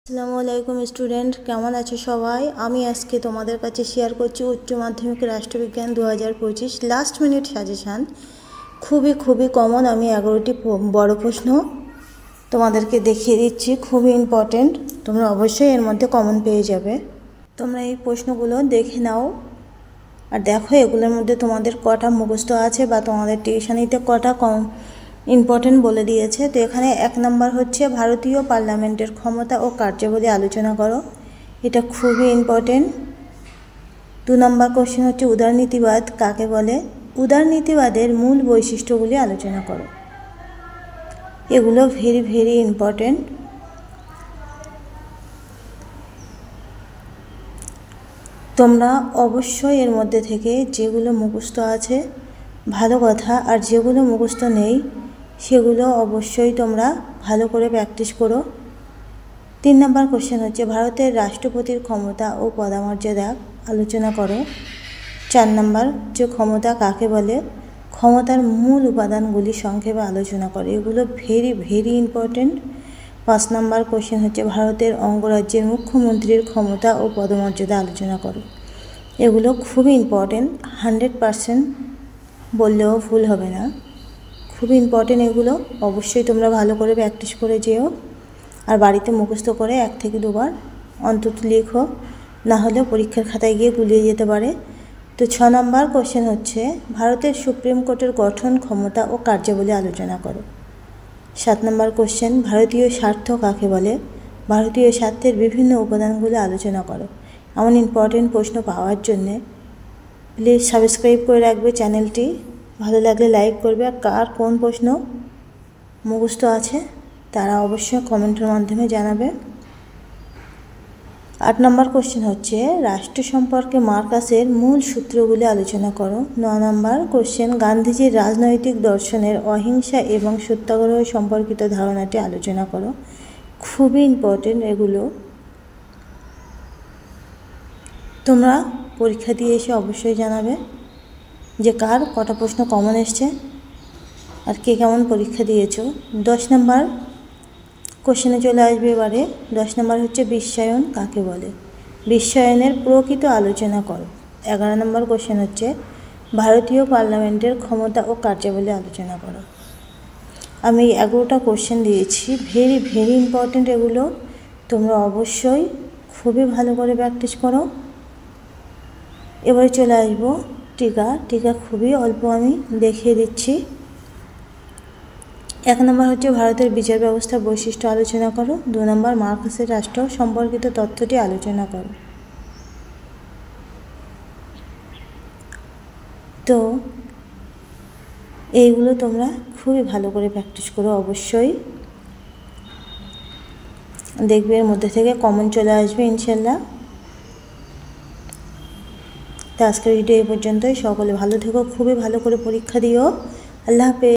আসসালামু আলাইকুম স্টুডেন্ট, কেমন আছো সবাই? আমি আজকে তোমাদের কাছে শেয়ার করছি উচ্চ মাধ্যমিক রাষ্ট্রবিজ্ঞান 2025 লাস্ট মিনিট সাজেশান। খুবই কমন। আমি 11টি বড় প্রশ্ন তোমাদেরকে দেখিয়ে দিচ্ছি, খুবই ইম্পর্টেন্ট। তোমরা অবশ্যই এর মধ্যে কমন পেয়ে যাবে। তোমরা এই প্রশ্নগুলো দেখে নাও আর দেখো এগুলোর মধ্যে তোমাদের কটা মুখস্থ আছে বা তোমাদের টিউশনিতে কটা ইম্পর্টেন্ট বলে দিয়েছে। তো এখানে 1 নম্বর হচ্ছে ভারতীয় পার্লামেন্টের ক্ষমতা ও কার্যাবলী আলোচনা করো, এটা খুবই ইম্পর্টেন্ট। 2 নম্বর কোশ্চেন হচ্ছে উদারনীতিবাদ কাকে বলে, উদারনীতিবাদের মূল বৈশিষ্ট্যগুলি আলোচনা করো, এগুলো ভেরি ইম্পর্টেন্ট। তোমরা অবশ্যই এর মধ্যে থেকে যেগুলো মুখস্থ আছে ভালো কথা, আর যেগুলো মুখস্থ নেই সেগুলো অবশ্যই তোমরা ভালো করে প্র্যাকটিস করো। 3 নম্বর কোশ্চেন হচ্ছে ভারতের রাষ্ট্রপতির ক্ষমতা ও পদমর্যাদা আলোচনা করো। 4 নম্বর যে ক্ষমতা কাকে বলে, ক্ষমতার মূল উপাদানগুলি সংক্ষেপে আলোচনা করো, এগুলো ভেরি ইম্পর্টেন্ট। 5 নম্বর কোশ্চেন হচ্ছে ভারতের অঙ্গরাজ্যের মুখ্যমন্ত্রীর ক্ষমতা ও পদমর্যাদা আলোচনা করো, এগুলো খুবই ইম্পর্টেন্ট। 100% বললেও ভুল হবে না, খুবই ইম্পর্টেন্ট। এগুলো অবশ্যই তোমরা ভালো করে প্র্যাকটিস করে যেও আর বাড়িতে মুখস্থ করে 1 থেকে 2 বার অন্তত লিখো, না হলে পরীক্ষার খাতায় গিয়ে গুলিয়ে যেতে পারে। তো 6 নম্বর কোশ্চেন হচ্ছে ভারতের সুপ্রিম কোর্টের গঠন, ক্ষমতা ও কার্যাবলী আলোচনা করো। 7 নম্বর কোশ্চেন ভারতীয় স্বার্থ কাকে বলে, ভারতীয় স্বার্থের বিভিন্ন উপাদানগুলো আলোচনা করো। এমন ইম্পর্টেন্ট প্রশ্ন পাওয়ার জন্যে প্লিজ সাবস্ক্রাইব করে রাখবে চ্যানেলটি, ভালো লাগলে লাইক করবে। আর কার কোন প্রশ্ন মুখস্থ আছে তারা অবশ্যই কমেন্টের মাধ্যমে জানাবে। 8 নম্বর কোশ্চেন হচ্ছে রাষ্ট্র সম্পর্কে মার্কাসের মূল সূত্রগুলি আলোচনা করো। 9 নম্বর কোশ্চেন গান্ধীজির রাজনৈতিক দর্শনের অহিংসা এবং সত্যাগ্রহ সম্পর্কিত ধারণাটি আলোচনা করো, খুবই ইম্পর্টেন্ট। এগুলো তোমরা পরীক্ষা দিয়ে এসে অবশ্যই জানাবে যে কার কটা প্রশ্ন কমন এসছে আর কে কেমন পরীক্ষা দিয়েছো। 10 নম্বর কোশ্চেনে চলে আসবে এবারে। 10 নম্বর হচ্ছে বিশ্বায়ন কাকে বলে, বিশ্বায়নের প্রকৃত আলোচনা করো। 11 নম্বর কোশ্চেন হচ্ছে ভারতীয় পার্লামেন্টের ক্ষমতা ও কার্যাবলী আলোচনা করো। আমি 11টা কোশ্চেন দিয়েছি, ভেরি ইম্পর্টেন্ট। এগুলো তোমরা অবশ্যই খুবই ভালো করে প্র্যাকটিস করো। এবারে চলে আসবো টিকা খুবই অল্প আমি দেখিয়ে দিচ্ছি। 1 নম্বর হচ্ছে ভারতের বিচার ব্যবস্থার বৈশিষ্ট্য আলোচনা করো। 2 নম্বর মার্কাসের রাষ্ট্র সম্পর্কিত তথ্যটি আলোচনা করো। তো এইগুলো তোমরা খুবই ভালো করে প্র্যাকটিস করো, অবশ্যই দেখবে এর মধ্যে থেকে কমন চলে আসবে ইনশাল্লাহ। তো আজকের ভিডিও এই পর্যন্তই। সকলে ভালো থেকো, খুবই ভালো করে পরীক্ষা দিও। আল্লাহ হাফেজ।